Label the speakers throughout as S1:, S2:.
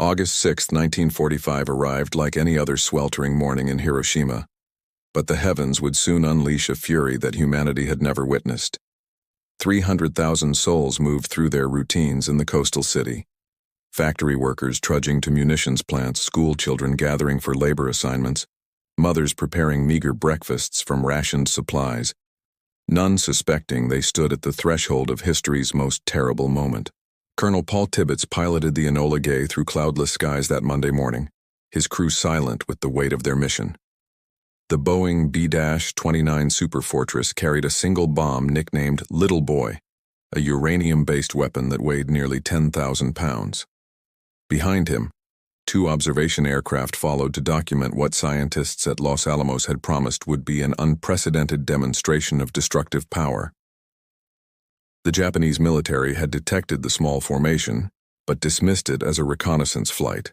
S1: August 6, 1945 arrived like any other sweltering morning in Hiroshima, but the heavens would soon unleash a fury that humanity had never witnessed. 300,000 souls moved through their routines in the coastal city. Factory workers trudging to munitions plants, school children gathering for labor assignments, mothers preparing meager breakfasts from rationed supplies, none suspecting they stood at the threshold of history's most terrible moment. Colonel Paul Tibbets piloted the Enola Gay through cloudless skies that Monday morning, his crew silent with the weight of their mission. The Boeing B-29 Superfortress carried a single bomb nicknamed Little Boy, a uranium-based weapon that weighed nearly 10,000 pounds. Behind him, 2 observation aircraft followed to document what scientists at Los Alamos had promised would be an unprecedented demonstration of destructive power. The Japanese military had detected the small formation, but dismissed it as a reconnaissance flight,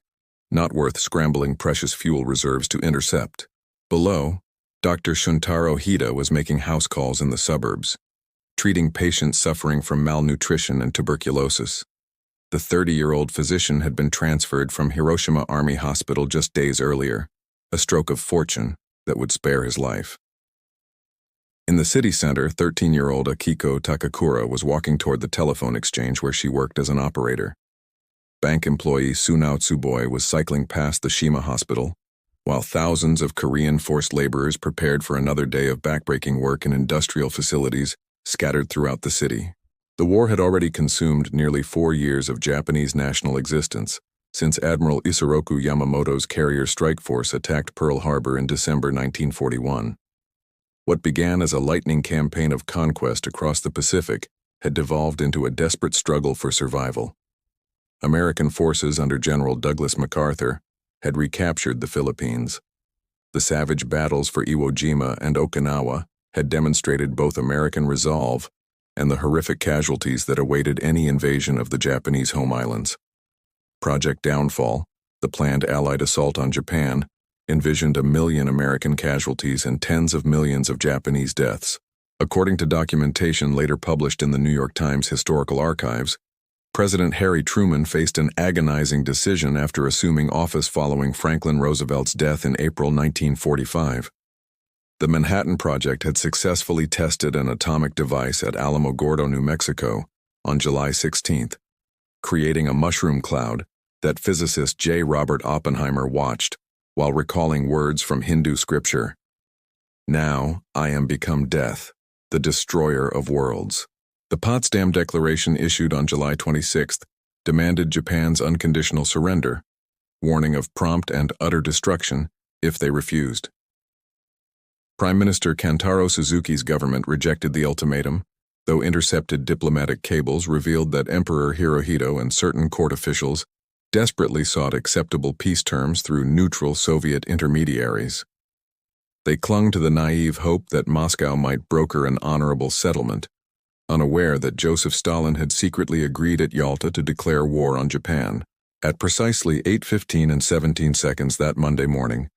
S1: not worth scrambling precious fuel reserves to intercept. Below, Dr. Shuntaro Hida was making house calls in the suburbs, treating patients suffering from malnutrition and tuberculosis. The 30-year-old physician had been transferred from Hiroshima Army Hospital just days earlier, a stroke of fortune that would spare his life. In the city center, 13-year-old Akiko Takakura was walking toward the telephone exchange where she worked as an operator. Bank employee Sunao Tsuboi was cycling past the Shima Hospital, while thousands of Korean forced laborers prepared for another day of backbreaking work in industrial facilities scattered throughout the city. The war had already consumed nearly 4 years of Japanese national existence, since Admiral Isoroku Yamamoto's carrier strike force attacked Pearl Harbor in December 1941. What began as a lightning campaign of conquest across the Pacific had devolved into a desperate struggle for survival. American forces under General Douglas MacArthur had recaptured the Philippines. The savage battles for Iwo Jima and Okinawa had demonstrated both American resolve and the horrific casualties that awaited any invasion of the Japanese home islands. Project Downfall, the planned Allied assault on Japan, envisioned 1 million American casualties and tens of millions of Japanese deaths. According to documentation later published in the New York Times Historical Archives, President Harry Truman faced an agonizing decision after assuming office following Franklin Roosevelt's death in April 1945. The Manhattan Project had successfully tested an atomic device at Alamogordo, New Mexico, on July 16th, creating a mushroom cloud that physicist J. Robert Oppenheimer watched while recalling words from Hindu scripture. "Now I am become death, the destroyer of worlds." The Potsdam Declaration issued on July 26th demanded Japan's unconditional surrender, warning of prompt and utter destruction if they refused. Prime Minister Kantaro Suzuki's government rejected the ultimatum, though intercepted diplomatic cables revealed that Emperor Hirohito and certain court officials desperately sought acceptable peace terms through neutral Soviet intermediaries. They clung to the naive hope that Moscow might broker an honorable settlement, unaware that Joseph Stalin had secretly agreed at Yalta to declare war on Japan. At precisely 8:15 and 17 seconds that Monday morning,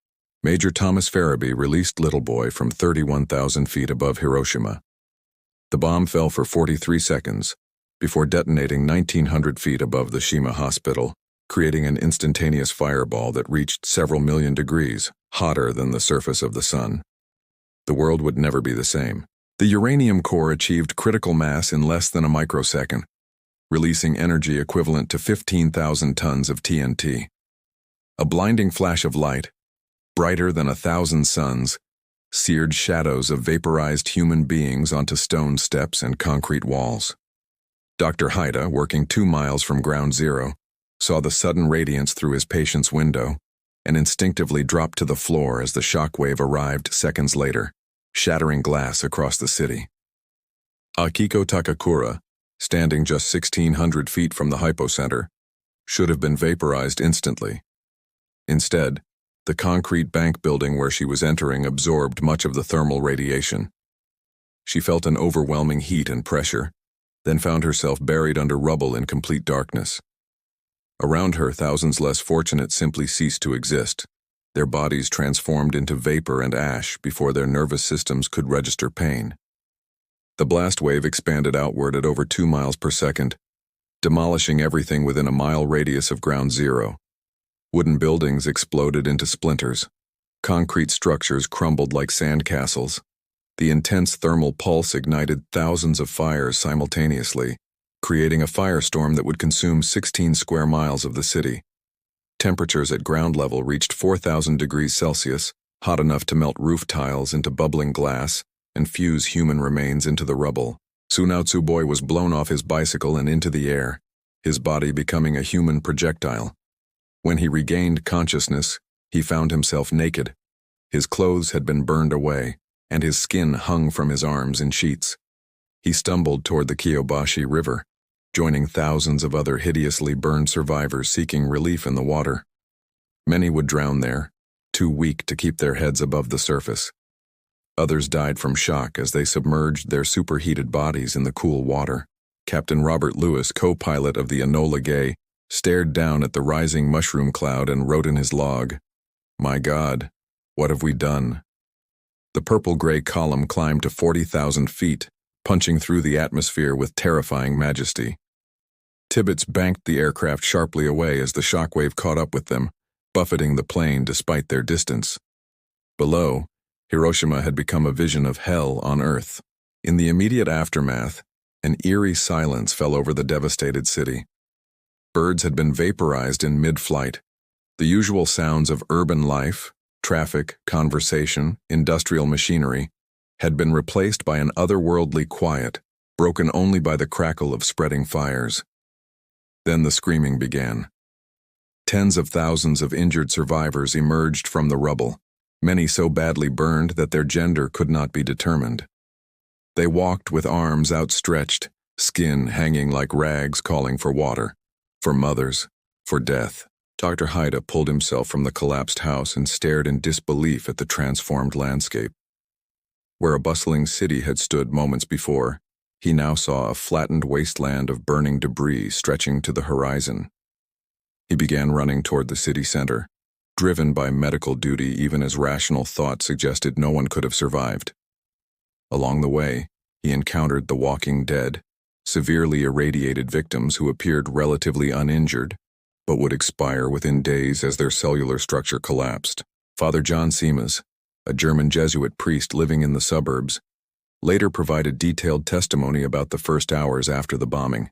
S1: Major Thomas Farabee released Little Boy from 31,000 feet above Hiroshima. The bomb fell for 43 seconds, before detonating 1,900 feet above the Shima Hospital, creating an instantaneous fireball that reached several million degrees, hotter than the surface of the sun. The world would never be the same. The uranium core achieved critical mass in less than a microsecond, releasing energy equivalent to 15,000 tons of TNT. A blinding flash of light, brighter than 1,000 suns, seared shadows of vaporized human beings onto stone steps and concrete walls. Dr. Hida, working 2 miles from ground zero, saw the sudden radiance through his patient's window and instinctively dropped to the floor as the shockwave arrived seconds later, shattering glass across the city. Akiko Takakura, standing just 1,600 feet from the hypocenter, should have been vaporized instantly. Instead, the concrete bank building where she was entering absorbed much of the thermal radiation. She felt an overwhelming heat and pressure, then found herself buried under rubble in complete darkness. Around her, thousands less fortunate simply ceased to exist, their bodies transformed into vapor and ash before their nervous systems could register pain. The blast wave expanded outward at over 2 miles per second, demolishing everything within a mile radius of ground zero, Wooden buildings exploded into splinters. Concrete structures crumbled like sandcastles. The intense thermal pulse ignited thousands of fires simultaneously, creating a firestorm that would consume 16 square miles of the city. Temperatures at ground level reached 4,000 degrees Celsius, hot enough to melt roof tiles into bubbling glass and fuse human remains into the rubble. Sunao Boy was blown off his bicycle and into the air, his body becoming a human projectile. When he regained consciousness, he found himself naked. His clothes had been burned away, and his skin hung from his arms in sheets. He stumbled toward the Kiyobashi River, joining thousands of other hideously burned survivors seeking relief in the water. Many would drown there, too weak to keep their heads above the surface. Others died from shock as they submerged their superheated bodies in the cool water. Captain Robert Lewis, co-pilot of the Enola Gay, stared down at the rising mushroom cloud and wrote in his log, "My God, what have we done?" The purple-gray column climbed to 40,000 feet, punching through the atmosphere with terrifying majesty. Tibbets banked the aircraft sharply away as the shockwave caught up with them, buffeting the plane despite their distance. Below, Hiroshima had become a vision of hell on Earth. In the immediate aftermath, an eerie silence fell over the devastated city. Birds had been vaporized in mid-flight. The usual sounds of urban life, traffic, conversation, industrial machinery, had been replaced by an otherworldly quiet, broken only by the crackle of spreading fires. Then the screaming began. Tens of thousands of injured survivors emerged from the rubble, many so badly burned that their gender could not be determined. They walked with arms outstretched, skin hanging like rags calling for water, for mothers, for death. Dr. Haida pulled himself from the collapsed house and stared in disbelief at the transformed landscape. Where a bustling city had stood moments before, he now saw a flattened wasteland of burning debris stretching to the horizon. He began running toward the city center, driven by medical duty even as rational thought suggested no one could have survived. Along the way, he encountered the walking dead, severely irradiated victims who appeared relatively uninjured, but would expire within days as their cellular structure collapsed. Father John Simas, a German Jesuit priest living in the suburbs, later provided detailed testimony about the first hours after the bombing.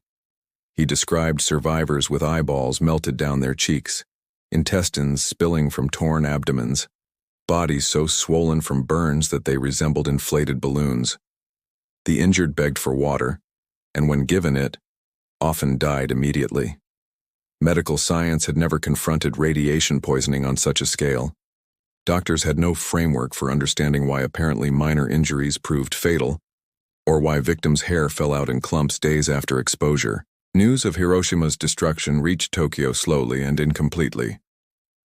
S1: He described survivors with eyeballs melted down their cheeks, intestines spilling from torn abdomens, bodies so swollen from burns that they resembled inflated balloons. The injured begged for water, and when given it, often died immediately. Medical science had never confronted radiation poisoning on such a scale. Doctors had no framework for understanding why apparently minor injuries proved fatal, or why victims' hair fell out in clumps days after exposure. News of Hiroshima's destruction reached Tokyo slowly and incompletely.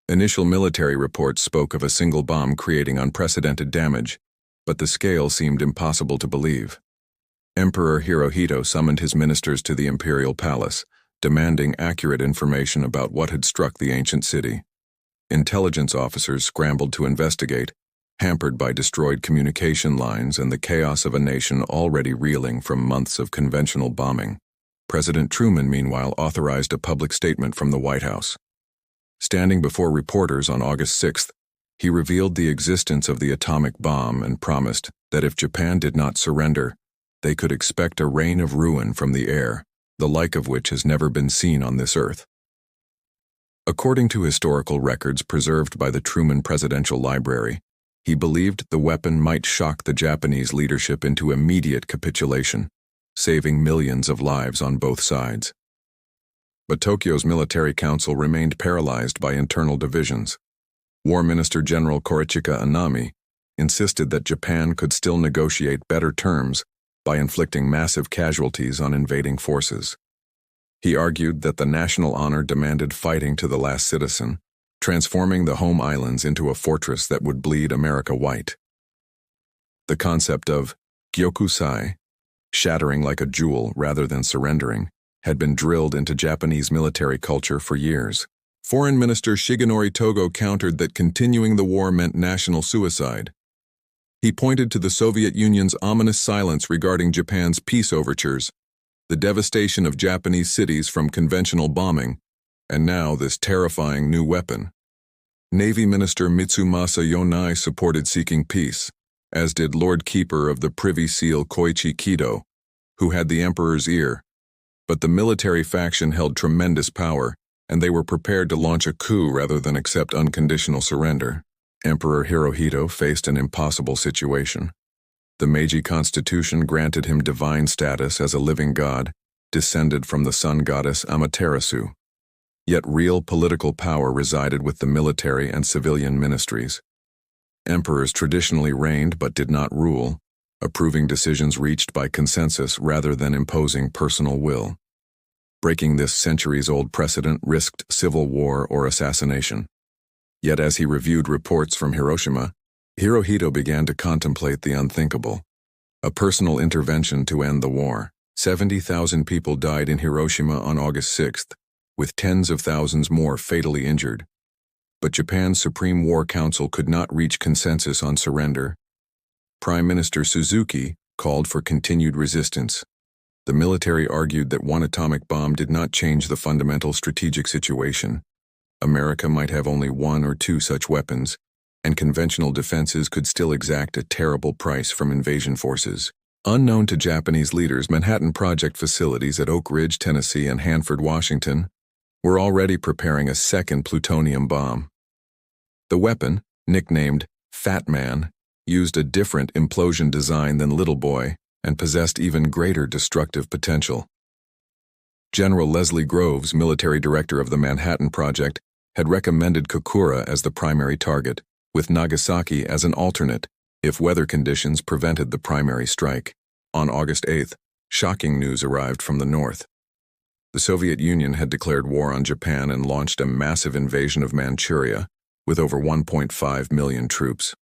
S1: Initial military reports spoke of a single bomb creating unprecedented damage, but the scale seemed impossible to believe. Emperor Hirohito summoned his ministers to the imperial palace, demanding accurate information about what had struck the ancient city. Intelligence officers scrambled to investigate, hampered by destroyed communication lines and the chaos of a nation already reeling from months of conventional bombing. President Truman, meanwhile, authorized a public statement from the White House. Standing before reporters on August 6th, he revealed the existence of the atomic bomb and promised that if Japan did not surrender, they could expect a rain of ruin from the air, the like of which has never been seen on this earth. According to historical records preserved by the Truman Presidential Library, he believed the weapon might shock the Japanese leadership into immediate capitulation, saving millions of lives on both sides. But Tokyo's military council remained paralyzed by internal divisions. War Minister General Korichika Anami insisted that Japan could still negotiate better terms by inflicting massive casualties on invading forces. He argued that the national honor demanded fighting to the last citizen, transforming the home islands into a fortress that would bleed America white. The concept of gyokusai, shattering like a jewel rather than surrendering, had been drilled into Japanese military culture for years. Foreign Minister Shigenori Togo countered that continuing the war meant national suicide. He pointed to the Soviet Union's ominous silence regarding Japan's peace overtures, the devastation of Japanese cities from conventional bombing, And now this terrifying new weapon. Navy Minister Mitsumasa Yonai supported seeking peace, as did Lord Keeper of the Privy Seal Koichi Kido, who had the emperor's ear. But the military faction held tremendous power, and they were prepared to launch a coup rather than accept unconditional surrender. Emperor Hirohito faced an impossible situation. The Meiji Constitution granted him divine status as a living god, descended from the sun goddess Amaterasu. Yet real political power resided with the military and civilian ministries. Emperors traditionally reigned but did not rule, approving decisions reached by consensus rather than imposing personal will. Breaking this centuries-old precedent risked civil war or assassination. Yet as he reviewed reports from Hiroshima, Hirohito began to contemplate the unthinkable. A personal intervention to end the war. 70,000 people died in Hiroshima on August 6th, with tens of thousands more fatally injured. But Japan's Supreme War Council could not reach consensus on surrender. Prime Minister Suzuki called for continued resistance. The military argued that one atomic bomb did not change the fundamental strategic situation. America might have only one or two such weapons, and conventional defenses could still exact a terrible price from invasion forces. Unknown to Japanese leaders, Manhattan Project facilities at Oak Ridge, Tennessee and Hanford, Washington, were already preparing a second plutonium bomb. The weapon, nicknamed Fat Man, used a different implosion design than Little Boy and possessed even greater destructive potential. General Leslie Groves, military director of the Manhattan Project, had recommended Kokura as the primary target, with Nagasaki as an alternate, if weather conditions prevented the primary strike. On August 8th, shocking news arrived from the north. The Soviet Union had declared war on Japan and launched a massive invasion of Manchuria, with over 1.5 million troops.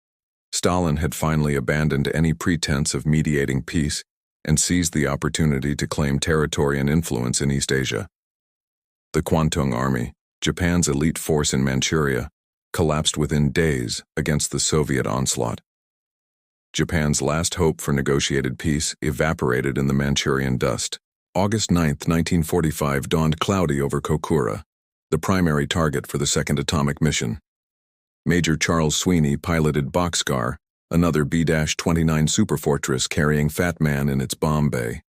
S1: Stalin had finally abandoned any pretense of mediating peace and seized the opportunity to claim territory and influence in East Asia. The Kwantung Army, Japan's elite force in Manchuria, collapsed within days against the Soviet onslaught. Japan's last hope for negotiated peace evaporated in the Manchurian dust. August 9, 1945 dawned cloudy over Kokura, the primary target for the second atomic mission. Major Charles Sweeney piloted Boxcar, another B-29 superfortress carrying Fat Man in its bomb bay.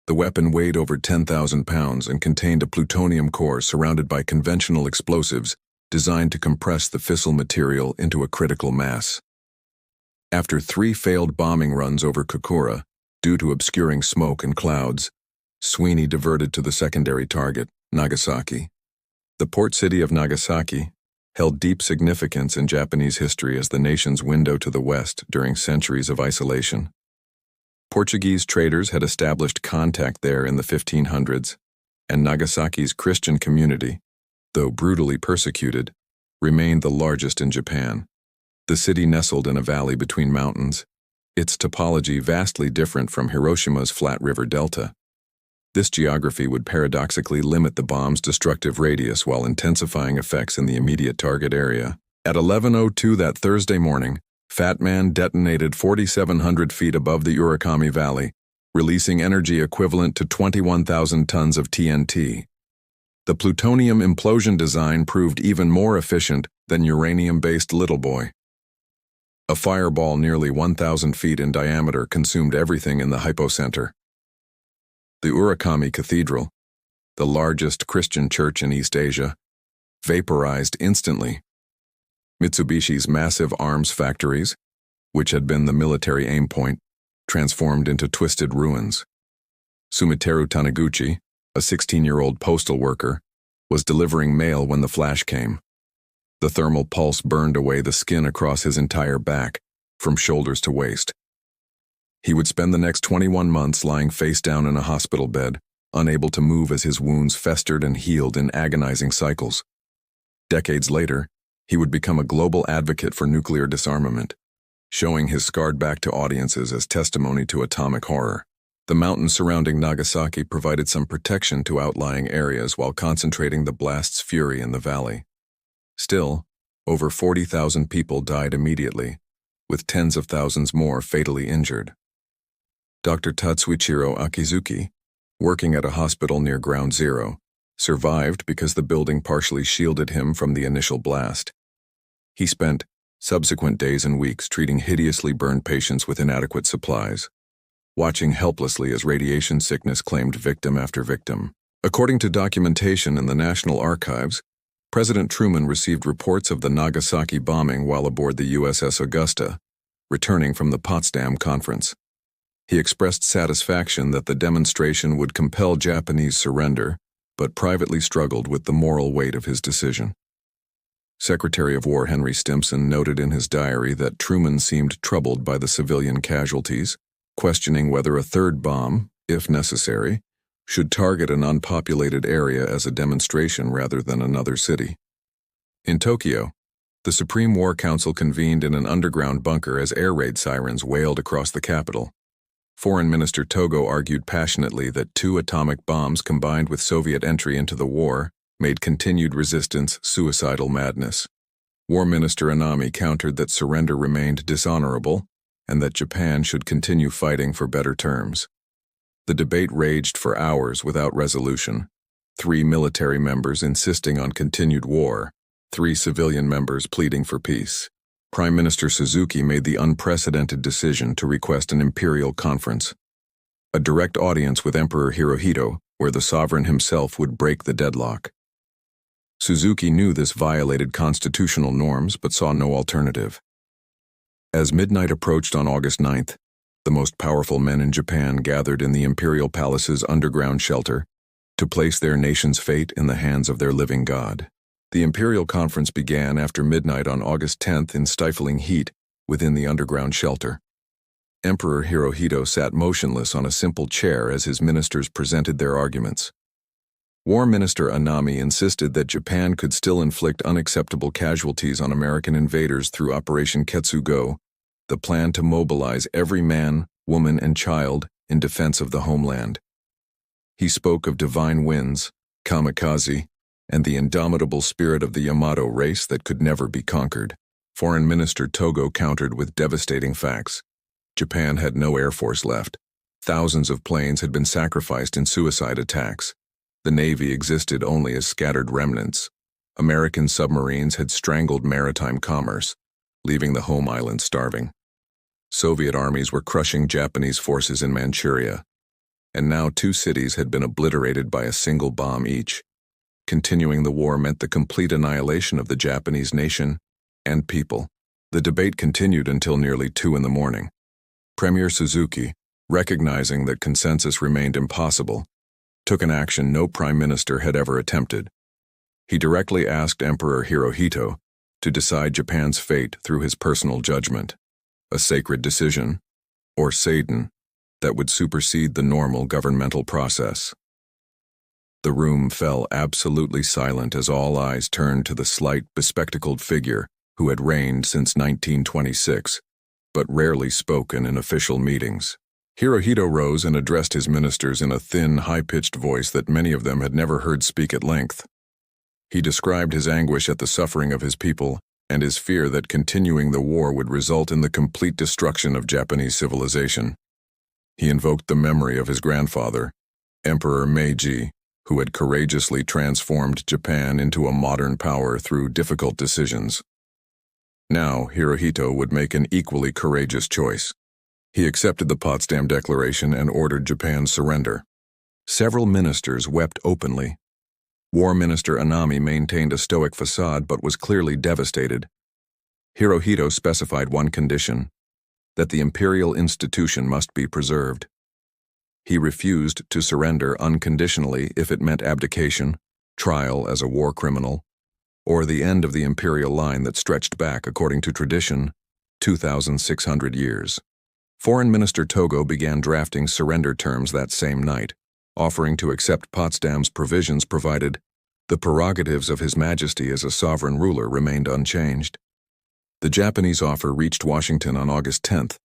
S1: The weapon weighed over 10,000 pounds and contained a plutonium core surrounded by conventional explosives designed to compress the fissile material into a critical mass. After 3 failed bombing runs over Kokura, due to obscuring smoke and clouds, Sweeney diverted to the secondary target, Nagasaki. The port city of Nagasaki held deep significance in Japanese history as the nation's window to the West during centuries of isolation. Portuguese traders had established contact there in the 1500s, and Nagasaki's Christian community, though brutally persecuted, remained the largest in Japan. The city nestled in a valley between mountains, its topology vastly different from Hiroshima's flat river delta. This geography would paradoxically limit the bomb's destructive radius while intensifying effects in the immediate target area. At 11:02 that Thursday morning, Fat Man detonated 4,700 feet above the Urakami Valley, releasing energy equivalent to 21,000 tons of TNT. The plutonium implosion design proved even more efficient than uranium-based Little Boy. A fireball nearly 1,000 feet in diameter consumed everything in the hypocenter. The Urakami Cathedral, the largest Christian church in East Asia, vaporized instantly. Mitsubishi's massive arms factories, which had been the military aim point, transformed into twisted ruins. Sumiteru Taniguchi, a 16-year-old postal worker, was delivering mail when the flash came. The thermal pulse burned away the skin across his entire back, from shoulders to waist. He would spend the next 21 months lying face down in a hospital bed, unable to move as his wounds festered and healed in agonizing cycles. Decades later, he would become a global advocate for nuclear disarmament, showing his scarred back to audiences as testimony to atomic horror. The mountains surrounding Nagasaki provided some protection to outlying areas while concentrating the blast's fury in the valley. Still, over 40,000 people died immediately, with tens of thousands more fatally injured. Dr. Tatsuichiro Akizuki, working at a hospital near Ground Zero, survived because the building partially shielded him from the initial blast. He spent subsequent days and weeks treating hideously burned patients with inadequate supplies, watching helplessly as radiation sickness claimed victim after victim. According to documentation in the National Archives, President Truman received reports of the Nagasaki bombing while aboard the USS Augusta, returning from the Potsdam Conference. He expressed satisfaction that the demonstration would compel Japanese surrender, but privately struggled with the moral weight of his decision. Secretary of War Henry Stimson noted in his diary that Truman seemed troubled by the civilian casualties, questioning whether a third bomb, if necessary, should target an unpopulated area as a demonstration rather than another city. In Tokyo, the Supreme War Council convened in an underground bunker as air raid sirens wailed across the capital. Foreign Minister Togo argued passionately that 2 atomic bombs combined with Soviet entry into the war made continued resistance suicidal madness. War Minister Anami countered that surrender remained dishonorable and that Japan should continue fighting for better terms. The debate raged for hours without resolution, 3 military members insisting on continued war, 3 civilian members pleading for peace. Prime Minister Suzuki made the unprecedented decision to request an imperial conference, a direct audience with Emperor Hirohito, where the sovereign himself would break the deadlock. Suzuki knew this violated constitutional norms but saw no alternative. As midnight approached on August 9th, the most powerful men in Japan gathered in the Imperial Palace's underground shelter to place their nation's fate in the hands of their living God. The Imperial Conference began after midnight on August 10th in stifling heat within the underground shelter. Emperor Hirohito sat motionless on a simple chair as his ministers presented their arguments. War Minister Anami insisted that Japan could still inflict unacceptable casualties on American invaders through Operation Ketsugo, the plan to mobilize every man, woman, and child in defense of the homeland. He spoke of divine winds, kamikaze, and the indomitable spirit of the Yamato race that could never be conquered. Foreign Minister Togo countered with devastating facts. Japan had no air force left. Thousands of planes had been sacrificed in suicide attacks. The Navy existed only as scattered remnants. American submarines had strangled maritime commerce, leaving the home island starving. Soviet armies were crushing Japanese forces in Manchuria, and now 2 cities had been obliterated by a single bomb each. Continuing the war meant the complete annihilation of the Japanese nation and people. The debate continued until nearly 2 in the morning. Premier Suzuki, recognizing that consensus remained impossible, took an action no prime minister had ever attempted. He directly asked Emperor Hirohito to decide Japan's fate through his personal judgment, a sacred decision, or Seiden, that would supersede the normal governmental process. The room fell absolutely silent as all eyes turned to the slight, bespectacled figure who had reigned since 1926, but rarely spoken in official meetings. Hirohito rose and addressed his ministers in a thin, high-pitched voice that many of them had never heard speak at length. He described his anguish at the suffering of his people and his fear that continuing the war would result in the complete destruction of Japanese civilization. He invoked the memory of his grandfather, Emperor Meiji, who had courageously transformed Japan into a modern power through difficult decisions. Now, Hirohito would make an equally courageous choice. He accepted the Potsdam Declaration and ordered Japan's surrender. Several ministers wept openly. War Minister Anami maintained a stoic facade but was clearly devastated. Hirohito specified one condition: that the imperial institution must be preserved. He refused to surrender unconditionally if it meant abdication, trial as a war criminal, or the end of the imperial line that stretched back, according to tradition, 2,600 years. Foreign Minister Togo began drafting surrender terms that same night, offering to accept Potsdam's provisions provided the prerogatives of His Majesty as a sovereign ruler remained unchanged. The Japanese offer reached Washington on August 10th,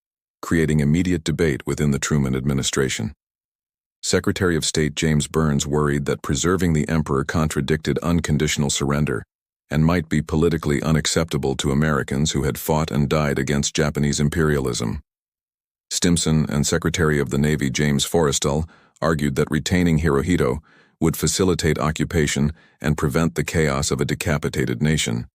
S1: creating immediate debate within the Truman administration. Secretary of State James Burns worried that preserving the emperor contradicted unconditional surrender and might be politically unacceptable to Americans who had fought and died against Japanese imperialism. Stimson and Secretary of the Navy James Forrestal argued that retaining Hirohito would facilitate occupation and prevent the chaos of a decapitated nation.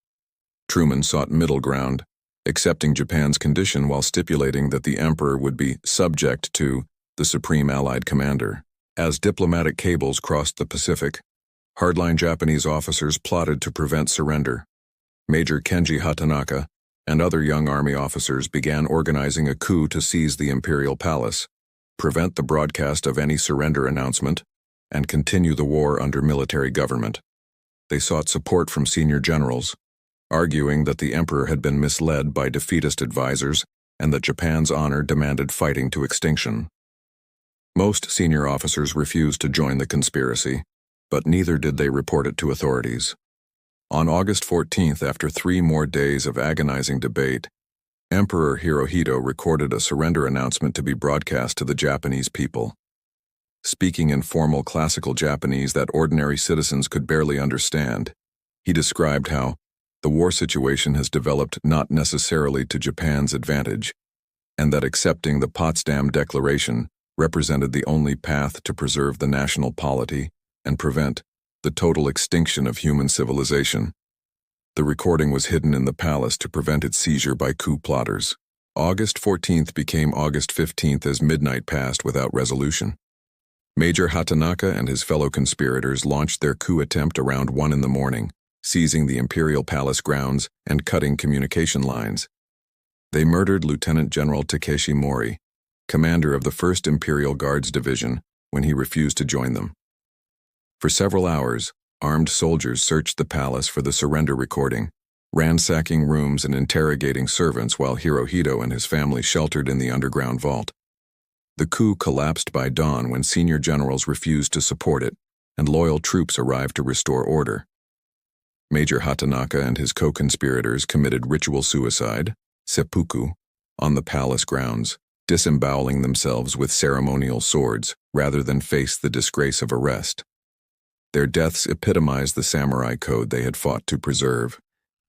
S1: Truman sought middle ground, accepting Japan's condition while stipulating that the emperor would be subject to the Supreme Allied Commander. As diplomatic cables crossed the Pacific, hardline Japanese officers plotted to prevent surrender. Major Kenji Hatanaka and other young army officers began organizing a coup to seize the imperial palace, prevent the broadcast of any surrender announcement, and continue the war under military government. They sought support from senior generals, arguing that the emperor had been misled by defeatist advisors and that Japan's honor demanded fighting to extinction. Most senior officers refused to join the conspiracy, but neither did they report it to authorities. On August 14th, after 3 more days of agonizing debate, Emperor Hirohito recorded a surrender announcement to be broadcast to the Japanese people. Speaking in formal classical Japanese that ordinary citizens could barely understand, he described how the war situation has developed not necessarily to Japan's advantage, and that accepting the Potsdam Declaration represented the only path to preserve the national polity and prevent the total extinction of human civilization. The recording was hidden in the palace to prevent its seizure by coup plotters. August 14th became August 15th as midnight passed without resolution. Major Hatanaka and his fellow conspirators launched their coup attempt around 1 in the morning, seizing the imperial palace grounds and cutting communication lines. They murdered Lieutenant General Takeshi Mori, commander of the 1st Imperial Guards Division, when he refused to join them. For several hours, armed soldiers searched the palace for the surrender recording, ransacking rooms and interrogating servants while Hirohito and his family sheltered in the underground vault. The coup collapsed by dawn when senior generals refused to support it, and loyal troops arrived to restore order. Major Hatanaka and his co-conspirators committed ritual suicide, seppuku, on the palace grounds, disemboweling themselves with ceremonial swords rather than face the disgrace of arrest. Their deaths epitomized the samurai code they had fought to preserve,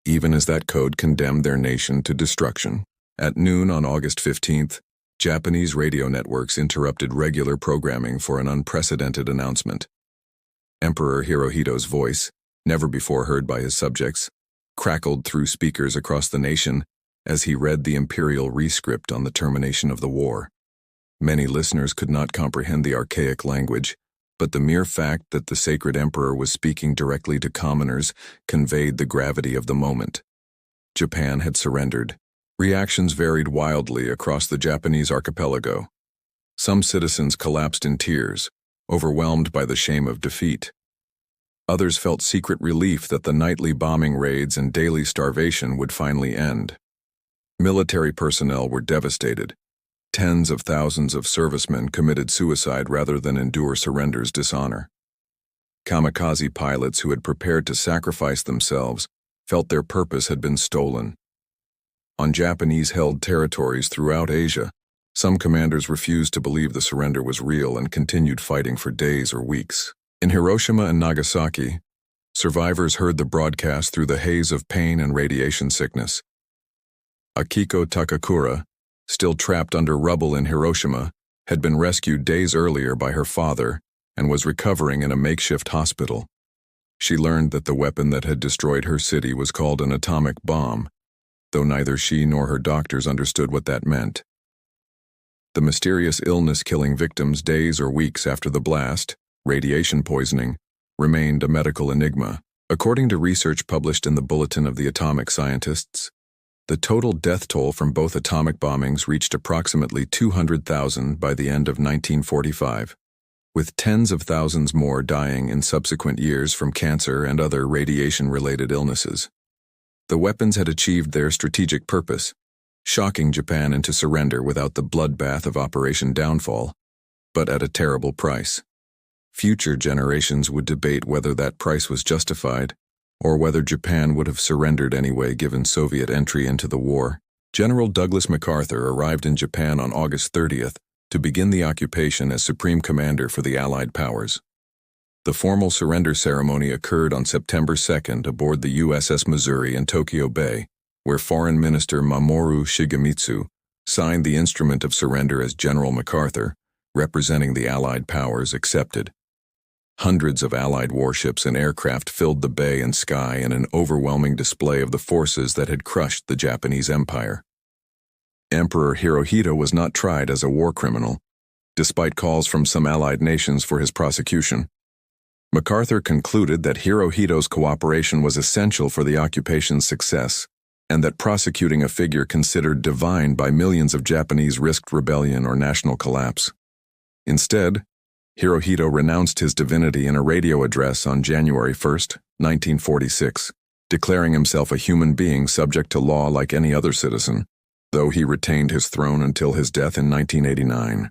S1: even as that code condemned their nation to destruction. At noon on August 15th, Japanese radio networks interrupted regular programming for an unprecedented announcement. Emperor Hirohito's voice, never before heard by his subjects, crackled through speakers across the nation as he read the imperial rescript on the termination of the war. Many listeners could not comprehend the archaic language, but the mere fact that the sacred emperor was speaking directly to commoners conveyed the gravity of the moment. Japan had surrendered. Reactions varied wildly across the Japanese archipelago. Some citizens collapsed in tears, overwhelmed by the shame of defeat. Others felt secret relief that the nightly bombing raids and daily starvation would finally end. Military personnel were devastated. Tens of thousands of servicemen committed suicide rather than endure surrender's dishonor. Kamikaze pilots who had prepared to sacrifice themselves felt their purpose had been stolen. On Japanese-held territories throughout Asia, some commanders refused to believe the surrender was real and continued fighting for days or weeks. In Hiroshima and Nagasaki, survivors heard the broadcast through the haze of pain and radiation sickness. Akiko Takakura, still trapped under rubble in Hiroshima, had been rescued days earlier by her father and was recovering in a makeshift hospital. She learned that the weapon that had destroyed her city was called an atomic bomb, though neither she nor her doctors understood what that meant. The mysterious illness killing victims days or weeks after the blast, radiation poisoning, remained a medical enigma. According to research published in the Bulletin of the Atomic Scientists, the total death toll from both atomic bombings reached approximately 200,000 by the end of 1945, with tens of thousands more dying in subsequent years from cancer and other radiation-related illnesses. The weapons had achieved their strategic purpose, shocking Japan into surrender without the bloodbath of Operation Downfall, but at a terrible price. Future generations would debate whether that price was justified, or whether Japan would have surrendered anyway given Soviet entry into the war. General Douglas MacArthur arrived in Japan on August 30th to begin the occupation as Supreme Commander for the Allied powers. The formal surrender ceremony occurred on September 2nd aboard the USS Missouri in Tokyo Bay, where Foreign Minister Mamoru Shigemitsu signed the instrument of surrender as General MacArthur, representing the Allied powers, accepted. Hundreds of Allied warships and aircraft filled the bay and sky in an overwhelming display of the forces that had crushed the Japanese Empire. Emperor Hirohito was not tried as a war criminal, despite calls from some Allied nations for his prosecution. MacArthur concluded that Hirohito's cooperation was essential for the occupation's success, and that prosecuting a figure considered divine by millions of Japanese risked rebellion or national collapse. Instead, Hirohito renounced his divinity in a radio address on January 1, 1946, declaring himself a human being subject to law like any other citizen, though he retained his throne until his death in 1989.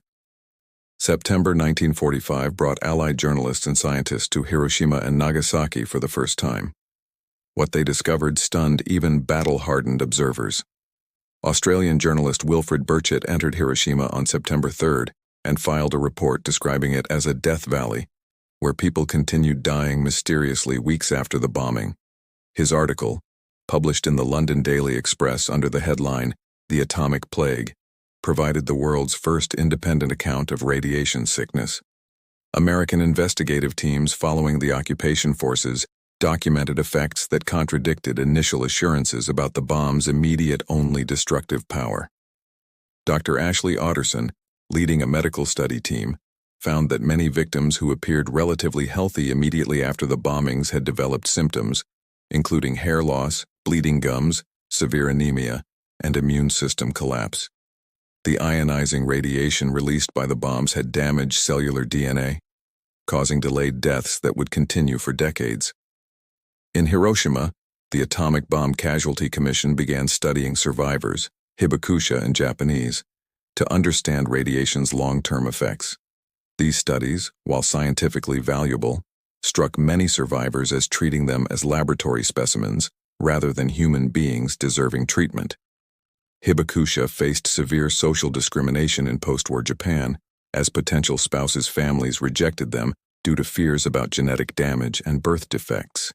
S1: September 1945 brought Allied journalists and scientists to Hiroshima and Nagasaki for the first time. What they discovered stunned even battle-hardened observers. Australian journalist Wilfred Burchett entered Hiroshima on September 3rd and filed a report describing it as a death valley, where people continued dying mysteriously weeks after the bombing. His article, published in the London Daily Express under the headline, "The Atomic Plague," provided the world's first independent account of radiation sickness. American investigative teams following the occupation forces documented effects that contradicted initial assurances about the bomb's immediate only destructive power. Dr. Ashley Otterson, leading a medical study team, found that many victims who appeared relatively healthy immediately after the bombings had developed symptoms, including hair loss, bleeding gums, severe anemia, and immune system collapse. The ionizing radiation released by the bombs had damaged cellular DNA, causing delayed deaths that would continue for decades. In Hiroshima, the Atomic Bomb Casualty Commission began studying survivors, hibakusha in Japanese, to understand radiation's long-term effects. These studies, while scientifically valuable, struck many survivors as treating them as laboratory specimens rather than human beings deserving treatment. Hibakusha faced severe social discrimination in post-war Japan, as potential spouses' families rejected them due to fears about genetic damage and birth defects.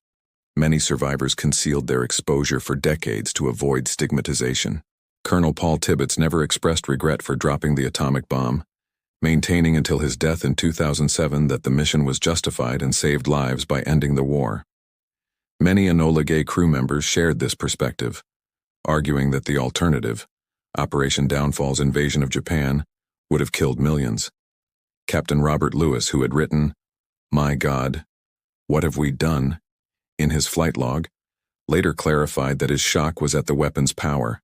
S1: Many survivors concealed their exposure for decades to avoid stigmatization. Colonel Paul Tibbets never expressed regret for dropping the atomic bomb, maintaining until his death in 2007 that the mission was justified and saved lives by ending the war. Many Enola Gay crew members shared this perspective, arguing that the alternative, Operation Downfall's invasion of Japan, would have killed millions. Captain Robert Lewis, who had written, "My God, what have we done?" in his flight log, later clarified that his shock was at the weapon's power,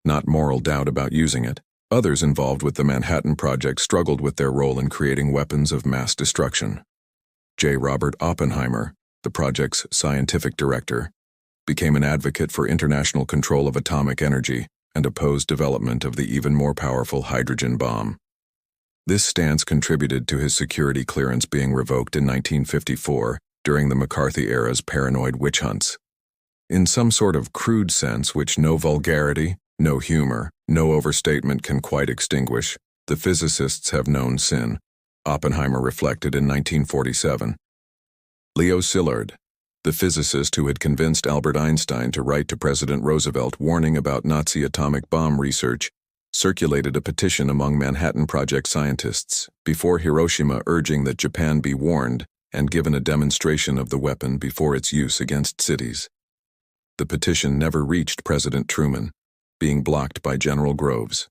S1: not moral doubt about using it. Others involved with the Manhattan Project struggled with their role in creating weapons of mass destruction. J. Robert Oppenheimer, the project's scientific director, became an advocate for international control of atomic energy and opposed development of the even more powerful hydrogen bomb. This stance contributed to his security clearance being revoked in 1954 during the McCarthy era's paranoid witch hunts. In some sort of crude sense which no vulgarity, no humor, no overstatement can quite extinguish, the physicists have known sin, Oppenheimer reflected in 1947. Leo Szilard, the physicist who had convinced Albert Einstein to write to President Roosevelt warning about Nazi atomic bomb research, circulated a petition among Manhattan Project scientists before Hiroshima urging that Japan be warned and given a demonstration of the weapon before its use against cities. The petition never reached President Truman, being blocked by General Groves.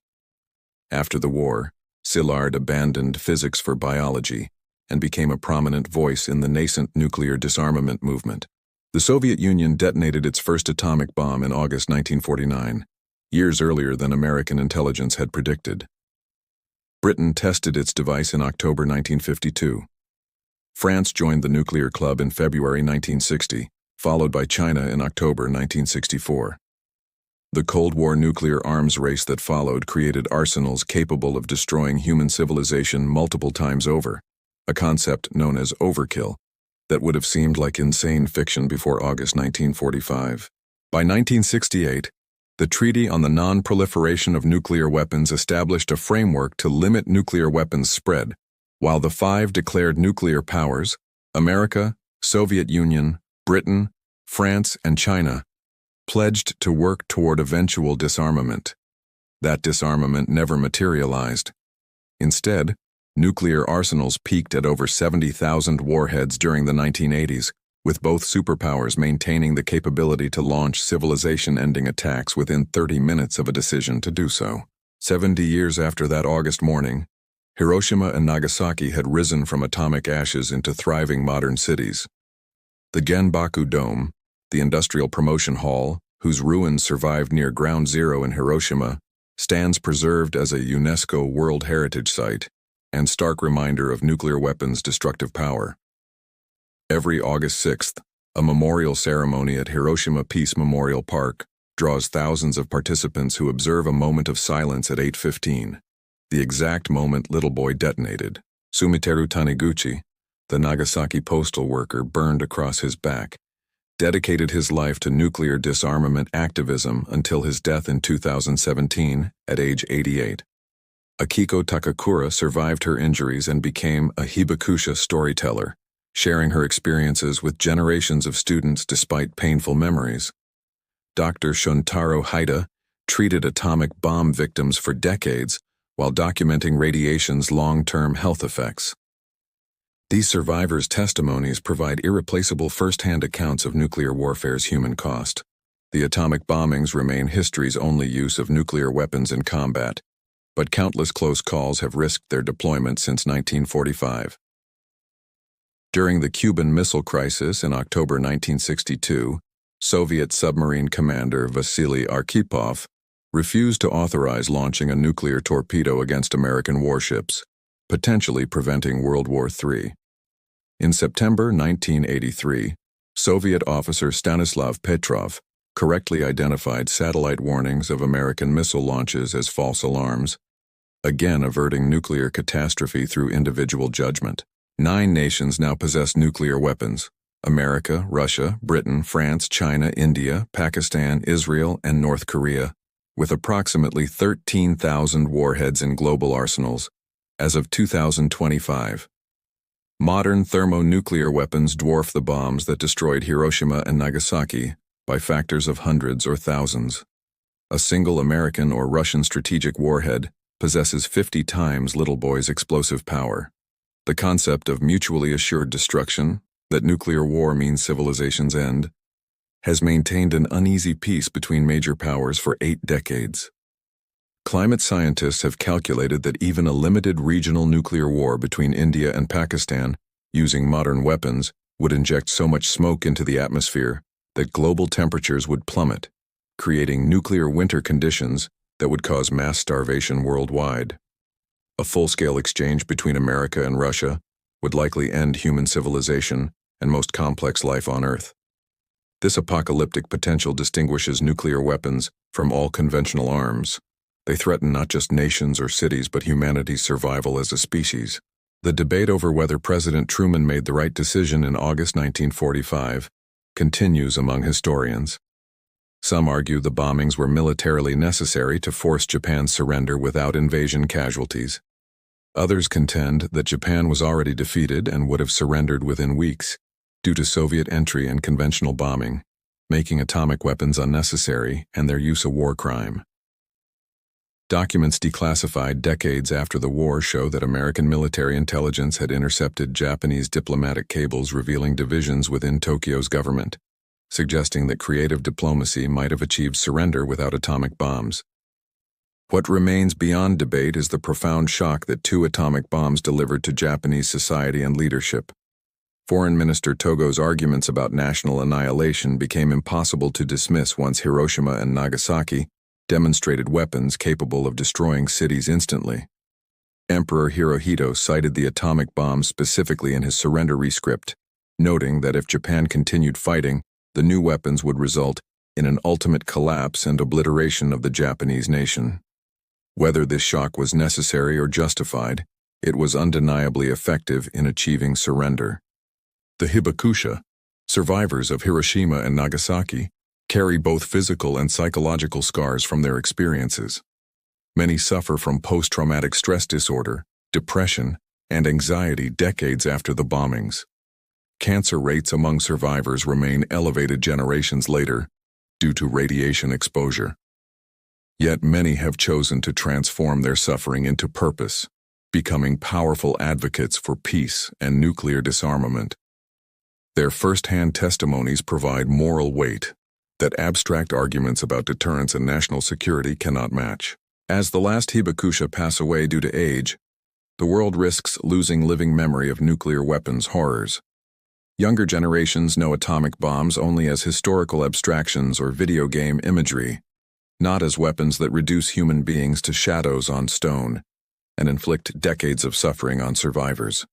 S1: After the war, Szilard abandoned physics for biology and became a prominent voice in the nascent nuclear disarmament movement. The Soviet Union detonated its first atomic bomb in August 1949, years earlier than American intelligence had predicted. Britain tested its device in October 1952. France joined the nuclear club in February 1960, followed by China in October 1964. The Cold War nuclear arms race that followed created arsenals capable of destroying human civilization multiple times over, a concept known as overkill that would have seemed like insane fiction before August 1945. By 1968, the Treaty on the Non-Proliferation of Nuclear Weapons established a framework to limit nuclear weapons spread, while the 5 declared nuclear powers, America, Soviet Union, Britain, France, and China, pledged to work toward eventual disarmament. That disarmament never materialized. Instead, Nuclear arsenals peaked at over 70,000 warheads during the 1980s, with both superpowers maintaining the capability to launch civilization-ending attacks within 30 minutes of a decision to do so. 70 years after that August morning, Hiroshima and Nagasaki had risen from atomic ashes into thriving modern cities. The Genbaku Dome, the industrial promotion hall, whose ruins survived near Ground Zero in Hiroshima, stands preserved as a UNESCO World Heritage Site and stark reminder of nuclear weapons' destructive power. Every August 6th, a memorial ceremony at Hiroshima Peace Memorial Park draws thousands of participants who observe a moment of silence at 8:15, the exact moment Little Boy detonated. Sumiteru Taniguchi, the Nagasaki postal worker burned across his back, dedicated his life to nuclear disarmament activism until his death in 2017 at age 88. Akiko Takakura survived her injuries and became a hibakusha storyteller, sharing her experiences with generations of students despite painful memories. Dr. Shuntaro Haida treated atomic bomb victims for decades while documenting radiation's long-term health effects. These survivors' testimonies provide irreplaceable first-hand accounts of nuclear warfare's human cost. The atomic bombings remain history's only use of nuclear weapons in combat, but countless close calls have risked their deployment since 1945. During the Cuban Missile Crisis in October 1962, Soviet submarine commander Vasily Arkhipov refused to authorize launching a nuclear torpedo against American warships, potentially preventing World War III. In September 1983, Soviet officer Stanislav Petrov correctly identified satellite warnings of American missile launches as false alarms, again averting nuclear catastrophe through individual judgment. 9 nations now possess nuclear weapons: America, Russia, Britain, France, China, India, Pakistan, Israel, and North Korea, with approximately 13,000 warheads in global arsenals as of 2025. Modern thermonuclear weapons dwarf the bombs that destroyed Hiroshima and Nagasaki by factors of hundreds or thousands. A single American or Russian strategic warhead possesses 50 times Little Boy's explosive power. The concept of mutually assured destruction, that nuclear war means civilization's end, has maintained an uneasy peace between major powers for 8 decades. Climate scientists have calculated that even a limited regional nuclear war between India and Pakistan, using modern weapons, would inject so much smoke into the atmosphere that global temperatures would plummet, creating nuclear winter conditions that would cause mass starvation worldwide. A full-scale exchange between America and Russia would likely end human civilization and most complex life on Earth. This apocalyptic potential distinguishes nuclear weapons from all conventional arms. They threaten not just nations or cities but humanity's survival as a species. The debate over whether President Truman made the right decision in August 1945 continues among historians. Some argue the bombings were militarily necessary to force Japan's surrender without invasion casualties. Others contend that Japan was already defeated and would have surrendered within weeks due to Soviet entry and conventional bombing, making atomic weapons unnecessary and their use a war crime. Documents declassified decades after the war show that American military intelligence had intercepted Japanese diplomatic cables revealing divisions within Tokyo's government, suggesting that creative diplomacy might have achieved surrender without atomic bombs. What remains beyond debate is the profound shock that 2 atomic bombs delivered to Japanese society and leadership. Foreign Minister Togo's arguments about national annihilation became impossible to dismiss once Hiroshima and Nagasaki demonstrated weapons capable of destroying cities instantly. Emperor Hirohito cited the atomic bomb specifically in his surrender rescript, noting that if Japan continued fighting, the new weapons would result in an ultimate collapse and obliteration of the Japanese nation. Whether this shock was necessary or justified, it was undeniably effective in achieving surrender. The hibakusha, survivors of Hiroshima and Nagasaki, carry both physical and psychological scars from their experiences. Many suffer from post-traumatic stress disorder, depression, and anxiety decades after the bombings. Cancer rates among survivors remain elevated generations later due to radiation exposure. Yet many have chosen to transform their suffering into purpose, becoming powerful advocates for peace and nuclear disarmament. Their first-hand testimonies provide moral weight that abstract arguments about deterrence and national security cannot match. As the last hibakusha pass away due to age, the world risks losing living memory of nuclear weapons horrors. Younger generations know atomic bombs only as historical abstractions or video game imagery, not as weapons that reduce human beings to shadows on stone and inflict decades of suffering on survivors.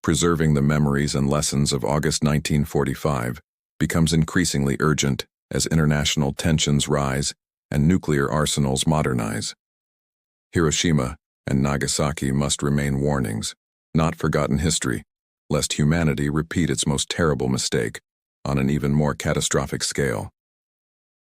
S1: Preserving the memories and lessons of August 1945 becomes increasingly urgent as international tensions rise and nuclear arsenals modernize. Hiroshima and Nagasaki must remain warnings, not forgotten history, lest humanity repeat its most terrible mistake on an even more catastrophic scale.